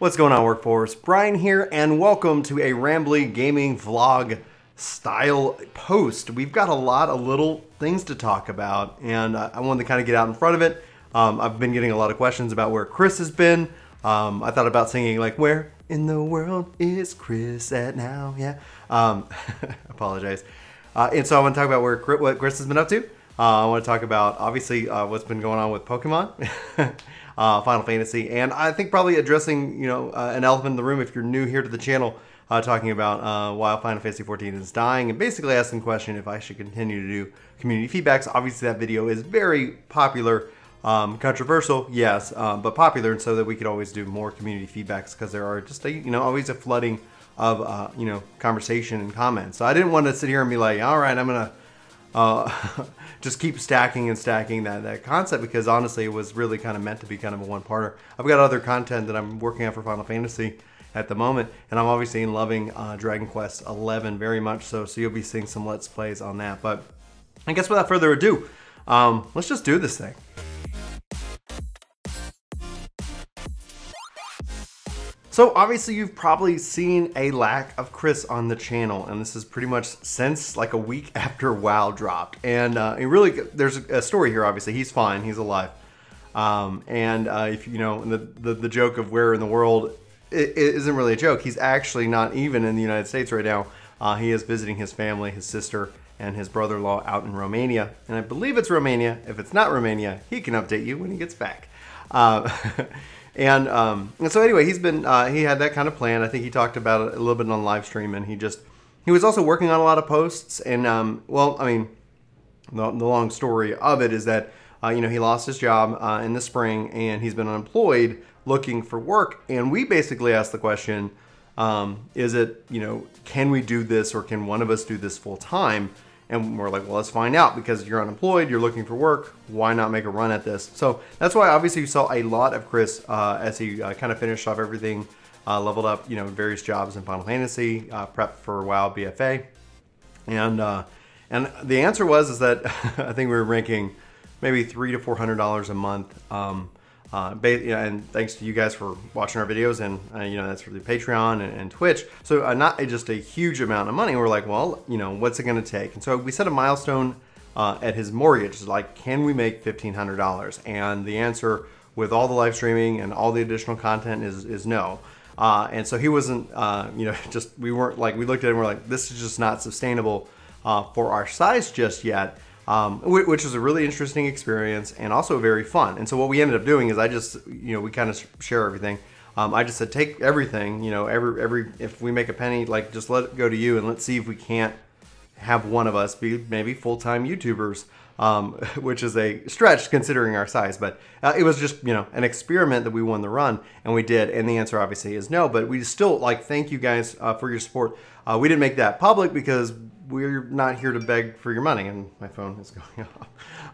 What's going on, workforce? Brian here, and welcome to a rambly gaming vlog style post. We've got a lot of little things to talk about, and I wanted to kind of get out in front of it. I've been getting a lot of questions about where Chris has been. I thought about singing like, "Where in the world is Chris at now?" Yeah. Apologize. And so I want to talk about what Chris has been up to. I want to talk about, obviously, what's been going on with Pokemon. Final Fantasy, and I think probably addressing, an elephant in the room if you're new here to the channel, talking about why Final Fantasy 14 is dying, and basically asking the question if I should continue to do community feedbacks. Obviously, that video is very popular, controversial, yes, but popular, and so that we could always do more community feedbacks because there are just always a flooding of conversation and comments. So I didn't want to sit here and be like, all right, I'm gonna just keep stacking and stacking that concept, because honestly it was really kind of meant to be kind of a one-parter. I've got other content that I'm working on for Final Fantasy at the moment, and I'm obviously loving Dragon Quest 11 very much so you'll be seeing some Let's Plays on that. But I guess without further ado, let's just do this thing. So obviously you've probably seen a lack of Chris on the channel, and this is pretty much since like a week after WoW dropped. And there's a story here. Obviously he's fine, he's alive. If the joke of where in the world, it isn't really a joke. He's actually not even in the United States right now. He is visiting his family, his sister and his brother-in-law out in Romania. And I believe it's Romania. If it's not Romania, he can update you when he gets back. And so anyway, he's been, he had that kind of plan. I think he talked about it a little bit on live stream, and he was also working on a lot of posts. And, the long story of it is that, he lost his job, in the spring, and he's been unemployed looking for work. And we basically asked the question, is it, can we do this, or can one of us do this full time? And we're like, well, let's find out, because you're unemployed, you're looking for work, why not make a run at this? So that's why obviously you saw a lot of Chris as he kind of finished off everything, leveled up, various jobs in Final Fantasy, prepped for WoW BFA. And the answer is that I think we were ranking maybe $300 to $400 a month. And thanks to you guys for watching our videos, and that's for the Patreon and Twitch. So not just a huge amount of money. We're like, well, what's it going to take? And so we set a milestone at his mortgage. Like, can we make $1,500? And the answer, with all the live streaming and all the additional content, is no. And so he wasn't, we weren't like, we looked at it and we're like, this is just not sustainable for our size just yet. Which was a really interesting experience and also very fun. And so what we ended up doing is we kind of share everything. I just said, take everything, if we make a penny, like, just let it go to you, and let's see if we can't have one of us be maybe full-time YouTubers, which is a stretch considering our size. But it was just, an experiment that we won the run, and we did. And the answer obviously is no, but we still thank you guys for your support. We didn't make that public because we're not here to beg for your money, and my phone is going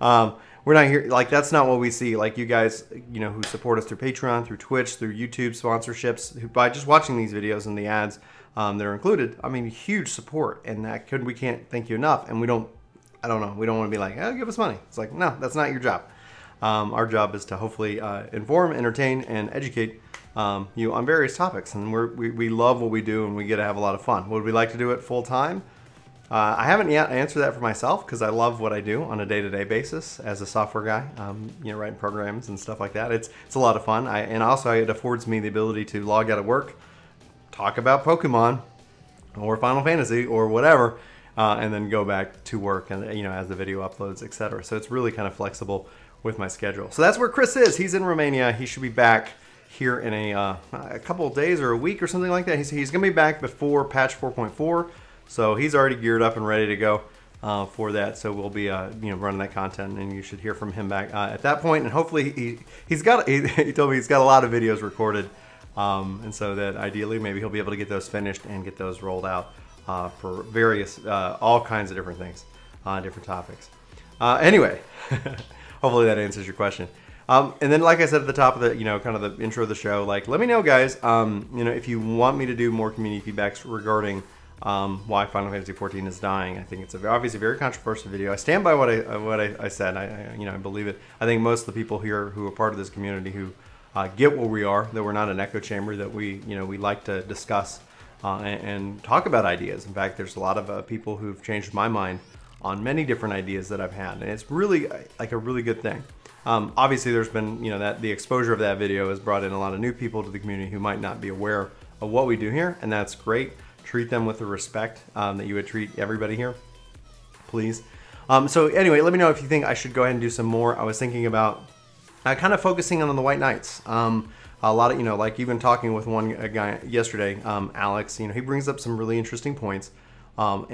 off. We're not here, that's not what we see. Like, you guys, who support us through Patreon, through Twitch, through YouTube sponsorships, who by just watching these videos and the ads that are included, huge support, and we can't thank you enough. And we don't want to be like, give us money. It's like, no, that's not your job. Our job is to hopefully inform, entertain, and educate you on various topics, and we love what we do, and we get to have a lot of fun. Would we like to do it full time? I haven't yet answered that for myself, because I love what I do on a day-to-day basis as a software guy, writing programs and stuff like that. It's a lot of fun, and also it affords me the ability to log out of work, talk about Pokemon or Final Fantasy or whatever, and then go back to work, and as the video uploads, etc. So it's really kind of flexible with my schedule. So that's where Chris is. He's in Romania. He should be back here in a couple of days or a week or something like that. He's going to be back before patch 4.4. So he's already geared up and ready to go for that. So we'll be running that content, and you should hear from him back at that point. And hopefully he told me he's got a lot of videos recorded, and so that ideally maybe he'll be able to get those finished and get those rolled out for various all kinds of different things, different topics. Anyway, hopefully that answers your question. And then, like I said at the top of the kind of the intro of the show, let me know, guys, if you want me to do more community feedbacks regarding why Final Fantasy 14 is dying. I think it's obviously a very controversial video. I stand by what I said. I believe it. I think most of the people here who are part of this community who get where we are, that we're not an echo chamber, that we like to discuss and talk about ideas. In fact, there's a lot of people who've changed my mind on many different ideas that I've had, and it's really like a really good thing. Obviously, there's been that the exposure of that video has brought in a lot of new people to the community who might not be aware of what we do here, and that's great. Treat them with the respect that you would treat everybody here, please. So anyway, let me know if you think I should go ahead and do some more. I was thinking about kind of focusing on the White Knights. A lot of, like even talking with one guy yesterday, Alex, he brings up some really interesting points. And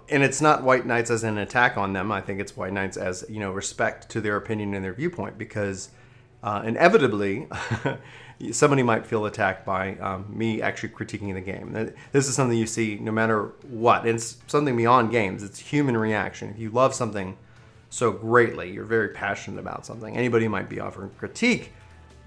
it's not White Knights as an attack on them. I think it's White Knights as, respect to their opinion and their viewpoint, because inevitably somebody might feel attacked by me actually critiquing the game. This is something you see no matter what. It's something beyond games. It's human reaction. If you love something so greatly, you're very passionate about something, anybody who might be offering critique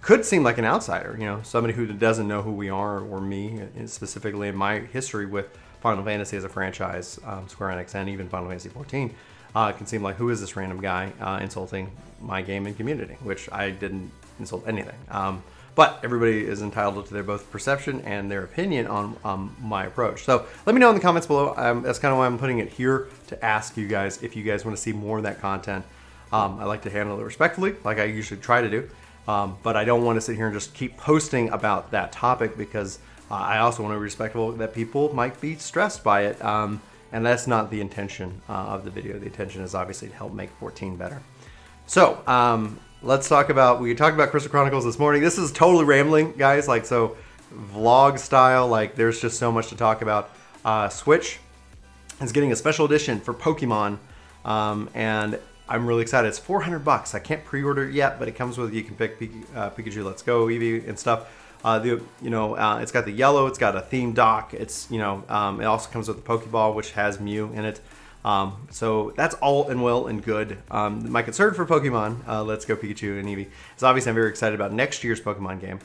could seem like an outsider, somebody who doesn't know who we are, or me specifically in my history with Final Fantasy as a franchise, Square Enix, and even Final Fantasy 14. It can seem like, who is this random guy insulting my game and community, which I didn't insult anything. But everybody is entitled to their both perception and their opinion on my approach. So let me know in the comments below. That's kind of why I'm putting it here, to ask you guys if you guys want to see more of that content. I like to handle it respectfully, like I usually try to do. But I don't want to sit here and just keep posting about that topic, because I also want to be respectful that people might be stressed by it. And that's not the intention of the video. The intention is obviously to help make 14 better. So let's talk about, we talked about Crystal Chronicles this morning. This is totally rambling, guys, so vlog style, there's just so much to talk about. Switch is getting a special edition for Pokemon, and I'm really excited. It's $400. I can't pre-order it yet, but it comes with, you can pick Pikachu, Let's Go, Eevee, and stuff. It's got the yellow. It's got a themed dock. It's it also comes with the Pokeball, which has Mew in it. So that's all and well and good. My concern for Pokemon, Let's Go Pikachu and Eevee, is obviously I'm very excited about next year's Pokemon game.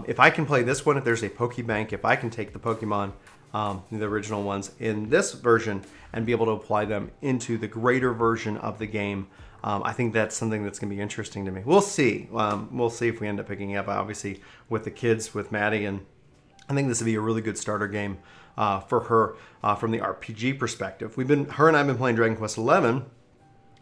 If I can play this one, if there's a Pokebank, if I can take the Pokemon, the original ones in this version, and be able to apply them into the greater version of the game, I think that's something that's going to be interesting to me. We'll see. We'll see if we end up picking it up, obviously, with the kids, with Maddie, and I think this would be a really good starter game for her from the RPG perspective. Her and I have been playing Dragon Quest XI,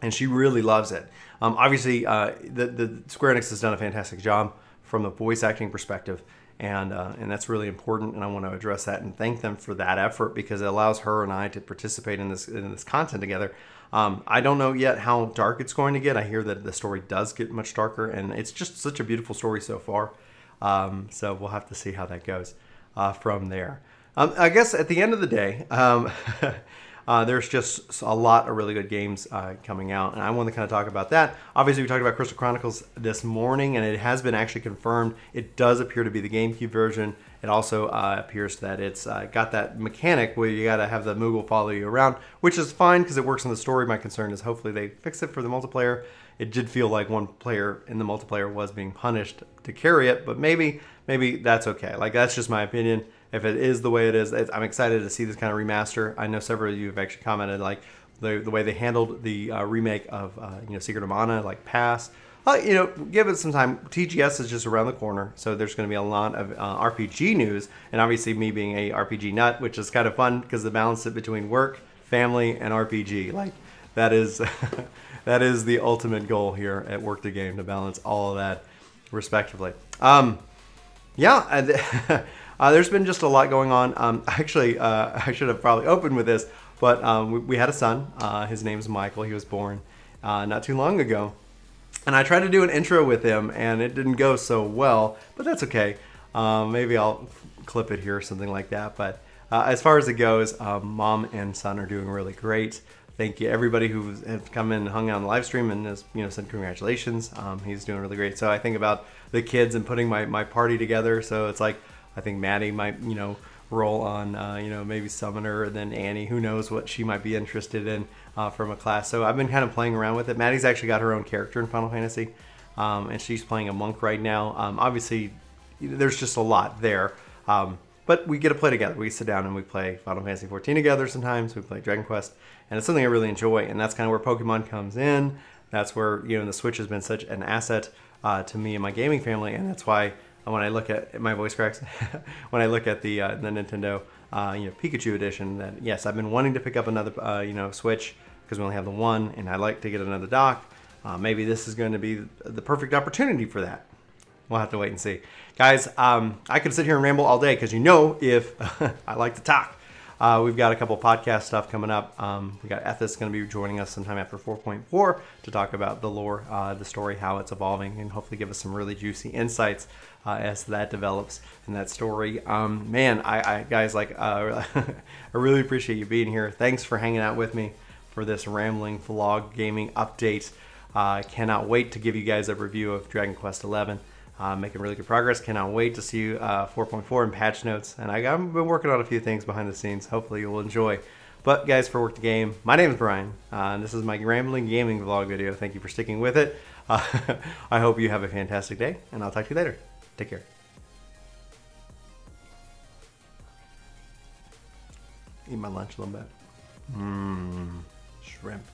and she really loves it. Obviously, the Square Enix has done a fantastic job from a voice acting perspective, and that's really important, and I want to address that and thank them for that effort, because it allows her and I to participate in this content together. I don't know yet how dark it's going to get. I hear that the story does get much darker, and it's just such a beautiful story so far. So we'll have to see how that goes from there. I guess at the end of the day, there's just a lot of really good games coming out, and I want to kind of talk about that. Obviously, we talked about Crystal Chronicles this morning, and it has been actually confirmed. It does appear to be the GameCube version. It also appears that it's got that mechanic where you got to have the Moogle follow you around, which is fine because it works in the story. My concern is hopefully they fix it for the multiplayer. It did feel like one player in the multiplayer was being punished to carry it, but maybe that's okay. That's just my opinion. If it is the way it is, I'm excited to see this kind of remaster. I know several of you have actually commented the way they handled the remake of Secret of Mana, Pass. Give it some time. TGS is just around the corner, so there's going to be a lot of RPG news, and obviously me being a RPG nut, which is kind of fun because the balance it between work, family, and RPG, that is that is the ultimate goal here at Work the Game, to balance all of that respectively. There's been just a lot going on. Actually, I should have probably opened with this, but we had a son. His name's Michael. He was born not too long ago. And I tried to do an intro with him, and it didn't go so well, but that's okay. Maybe I'll clip it here or something like that. But as far as it goes, mom and son are doing really great. Thank you everybody who has come in and hung out on the live stream and has said congratulations. He's doing really great. So I think about the kids and putting my party together. So it's I think Maddie might roll on maybe Summoner, and then Annie, who knows what she might be interested in from a class. So I've been kind of playing around with it. Maddie's actually got her own character in Final Fantasy, and she's playing a monk right now. Obviously, there's just a lot there, but we get to play together. We sit down and we play Final Fantasy 14 together sometimes. We play Dragon Quest, and it's something I really enjoy, and that's kind of where Pokemon comes in. That's where the Switch has been such an asset to me and my gaming family, and that's why when I look at my voice cracks, when I look at the Nintendo Pikachu edition, that yes, I've been wanting to pick up another Switch because we only have the one, and I'd like to get another dock. Maybe this is going to be the perfect opportunity for that. We'll have to wait and see. Guys, I could sit here and ramble all day because if I like to talk. We've got a couple podcast stuff coming up. We got Ethis going to be joining us sometime after 4.4 to talk about the lore, the story, how it's evolving, and hopefully give us some really juicy insights as that develops in that story. Guys, I really appreciate you being here. Thanks for hanging out with me for this rambling vlog gaming update. I cannot wait to give you guys a review of Dragon Quest XI. Making really good progress. Cannot wait to see you 4.4 and patch notes. And I've been working on a few things behind the scenes. Hopefully you will enjoy. But guys, for Work the Game, my name is Brian. And this is my rambling gaming vlog video. Thank you for sticking with it. I hope you have a fantastic day, and I'll talk to you later. Take care. Eat my lunch a little bit. Shrimp.